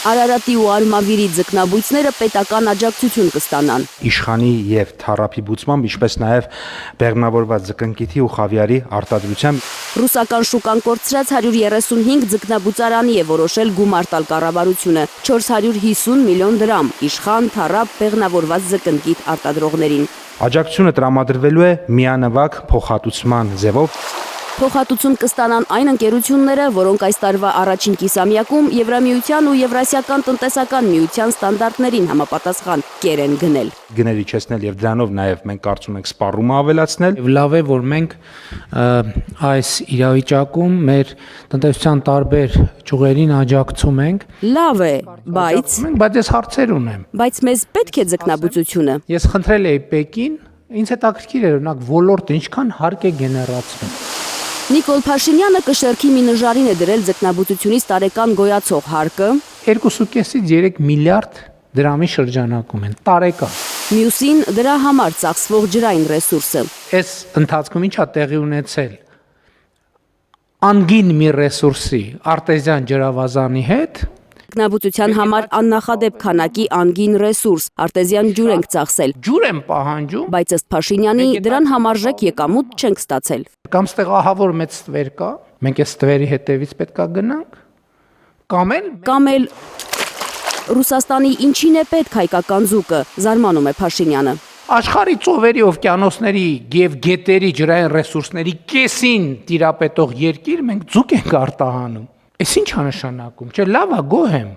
Արարատի ու Արմավիրի ձկնաբույծները պետական աջակցություն կստանան։ Իշխանի եւ թառափի բուծմամբ, ինչպես նաեւ բեղմնավորված ձկնկիթի ու խավիարի արտադրությամբ Ռուսական շուկան կորցրած 135 ձկնաբուծարանի է որոշել գումար տալ կառավարությունը 450 միլիոն դրամ իշխան, թառափ, բեղմնավորված ձկնկիթ արտադրողներին։ աջակցությունը տրամադրվելու է միանվագ փոխհատուցման ձևով։ Փոխհատուցում կստանան այն ընկերությունները, որոնք այս տարվա առաջին կիսամյակում Եվրամիության ու Եվրասիական տնտեսական միության ստանդարտներին համապատասխան կեր են գնել։ Գների չեսնել եւ դրանով նաեւ մենք կարծում ենք սպառումը ավելացնել։ Լավ է, որ մենք այս իրավիճակում մեր տնտեսության տարբեր ճյուղերին աջակցում ենք։ Լավ է, բայց ես հարցեր ունեմ։ Բայց մեզ պետք է ձկնաբուծությունը։ Ես խնդրել էի Պեկին, ինձ հետաքրքիր էր օրինակ ոլորտը ինչքան հարկ է գեներացնում։ Նիկոլ Փաշինյանը կշեռքի մի նժարին է դրել ձկնաբուծությունից տարեկան գոյացող հարկը 2.5-ից 3 միլիարդ դրամի շրջանակում են տարեկան։ Մյուսին դրա համար ծախսվող ջրային ռեսուրսը։ Այս ընթացքում ինչա տեղի ունեցել անգին մի ռեսուրսի արտեզյան ջրավազանի հետ Ձկնաբուծության համար աննախադեպ քանակի անգին ռեսուրս արտեզյան ջուր ենք ծախսել։ Ջուր եմ պահանջում, բայց ըստ Փաշինյանի դրան համարժեք եկամուտ չենք ստացել։ Կամ ստեղ ահավոր մեծ ստվեր կա, մենք այս ստվերի հետևից պետքա գնանք, կամ էլ Ռուսաստանի ինչին է պետք հայկական ձուկը, զարմանում է Փաշինյանը։ Աշխարհի ծովերի, օվկիանոսների եւ գետերի ջրային ռեսուրսների կեսին տիրապետող երկիր մենք ձուկ ենք արտահանում։ Այս ինչ է նշանակում, չէ՞ լավ է, գոհ եմ։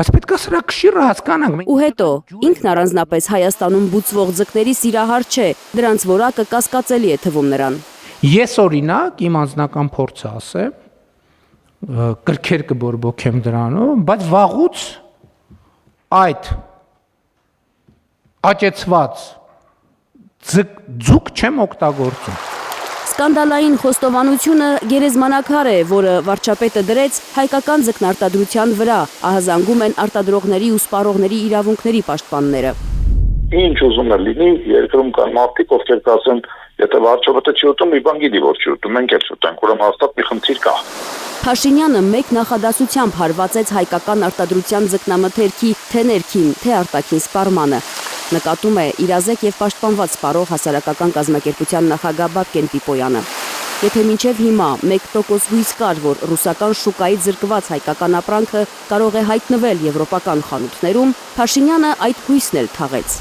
Բայց պետք է սրա քշիրը հասկանանք։ Ու հետո ինքն առանձնապես Հայաստանում բուծվող ձկների սիրահար չէ, դրանց որակը կասկածելի է թվում նրան։ Ես օրինակ իմ անձնական փորձը ասեմ, կրքեր կբորբոքեմ դրանով, բայց վաղուց այդ աճեցված ձուկ չեմ օգտագործում։ Սկանդալային խոստովանությունը գերեզմանակար է, որը վարչապետը դրեց հայկական ձկնարտադրության վրա, ահազանգում են արտադրողների ու սպառողների իրավունքների պաշտպանները։ Ինչ ուզում է լինի, երկրում կան մարդիկ, ովքեր կասեն, եթե վարչապետը չի ուտում, մի բան գիտի, որ չի ուտում, մենք էլ չուտենք, ուրեմն հաստատ մի խնդիր կա։ Փաշինյանը մեկ նախադասությամբ հարվածեց հայկական արտադրության ձկնամթերքի թե ներքին, թե արտաքին սպառմանը։ Նկատում է իրազեկ եւ պաշտպանված սպառող հասարակական կազմակերպության նախագահ Բաբկեն Պիպոյանը։ Եթե մինչև հիմա 1% հույս կար, որ ռուսական շուկայից զրկված հայկական ապրանքը կարող է հայտնվել եվրոպական խանութներում, Փաշինյանը այդ հույսն էլ թաղեց։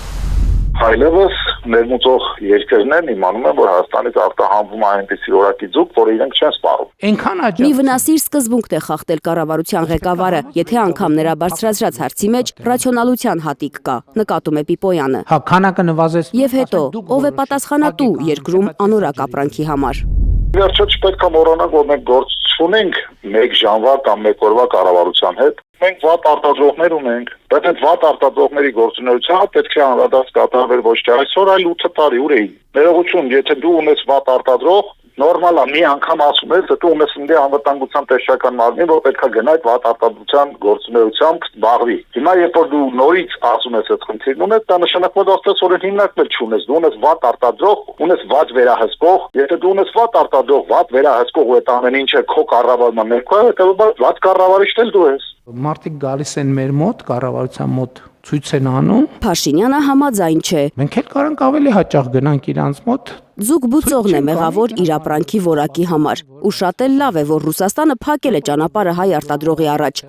Այլևս ներմուծող երկրներն են իմանում են, որ Հայաստանից արտահանվում է այնպիսի որակի ձուկ, որը իրենք չեն սպառում։ Այնքան Մի վնասիր սկզբունքն է խախտել կառավարության ղեկավարը, եթե անգամ նրա բարձրացրած հարցի մեջ ռացիոնալության հատիկ կա, նկատում է Պիպոյանը։ Հա, քանակը նվազեց։ Եվ հետո, ով է պատասխանատու երկրում անորակ ապրանքի համար։ Վերջը չպետք է մոռանանք, որ մենք գործ չունենք մեկ ժամվա կամ մեկ օրվա կառավարության հետ։ Մենք վատ արտադրողներ ունենք, բայց այդ վատ արտադրողների գործունեությունը պետք է անդրադարձ կատարվեր ոչ թե այսօր, այլ 8 տարի ուրեին։ Ներողություն, եթե դու ունես վատ արտադրող, նորմալ է, մի անգամ ասում ես, դու ունես ինձ անվտանգության տեսչական մարմին, որ պետք է գնա այդ վատ արտադրության գործունեությամբ զբաղվի։ Հիմա երբ որ դու նորից ասում ես այդ խնդիրն ունես, դա նշանակում է որ այսօր հիմնակվել չունես, դու ունես վատ արտադրող, ունես վատ վերահսկող, եթե դու ունես վատ արտադրող, վատ վերահսկող ու այդ ամեն ինչը քո կառավարման ներքո է, հետեւաբար վատ կառավարիչ էլ դու ես։ Մարդիկ գալիս են մեր մոտ, կառավարության մոտ ցույց են անում։ Փաշինյանը համաձայն չէ։ Մենք էլ կարանք ավելի հաճախ գնանք իրանց մոտ։ Ձուկ բուծողն է մեղավոր իր ապրանքի որակի համար։ Ու շատ էլ լավ է, որ Ռուսաստանը փակել է ճանապարհը հայ արտադրողի առաջ։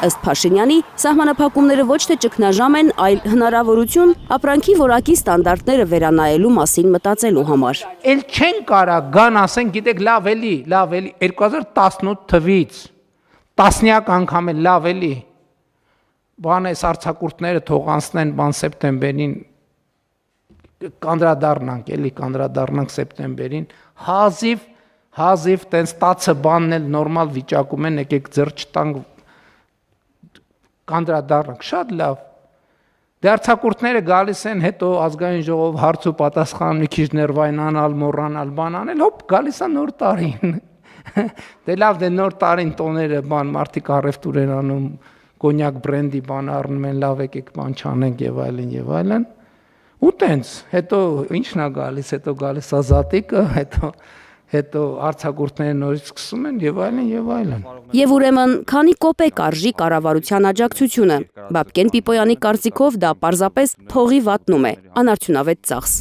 Ըստ Փաշինյանի, սահմանափակումները ոչ թե ճգնաժամ են, այլ հնարավորություն ապրանքի որակի ստանդարտները վերանայելու մասին մտածելու համար։ Էլ չեն կարա գան ասեն, գիտեք, լավ էլի 2018 թվից տասնյակ անգամ էլ լավ էլի բան էս արձակուրդները թող անցնեն բան սեպտեմբերին կանդրադառնանք սեպտեմբերին հազիվ տենց տացը բանն էլ նորմալ վիճակում են եկեք ձեռ չտանք կանդրադառնանք շատ լավ դե արձակուրդները գալիս են հետո ազգային ժողով հարց ու պատասխան մի քիչ ներվայնանալ մոռանալ բան անել հոպ գալիս է նոր տարին դե լավ դե նոր տարին տոները բան մարդիկ առևտուր են անում կոնյակ բրենդի բան առնում են, լավ եկեք բան չանենք եւ այլն։ Ու տենց, հետո ինչն է գալիս, հետո գալիս է Զատիկը, հետո հետո արձակուրդները նորից սկսում են եւ այլն եւ այլն։ Եվ ուրեմն, քանի կոպեկ արժի կառավարության աջակցությունը։ Բաբկեն Պիպոյանի կարծիքով դա պարզապես փողի վատնում է, անարդյունավետ ծախս։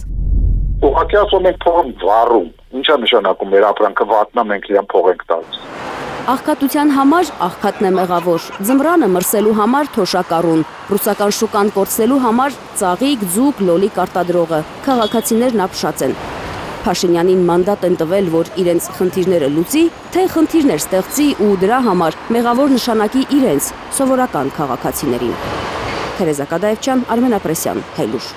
Ուղղակի ասում ենք փողը վառում։ Ինչա նշանակում մեր ապրանքը վատնա, մենք իրան փող ենք տալիս։ Աղքատության համար աղքատն է մեղավոր, ձմռանը մրսելու համար թոշակառուն, ռուսական շուկան կորցնելու համար ծաղիկ, ձուկ, լոլիկ արտադրողը, քաղաքացիներն ապշած են։ Փաշինյանին մանդատ են տվել, որ իրենց խնդիրները լուծի, թե խնդիրներ ստեղծի ու դրա համար մեղավոր նշանակի իրենց սովորական քաղաքացիներին։ Թերեզա Կադաևչյան, Արմեն Ապրեսյան, Հայլուր։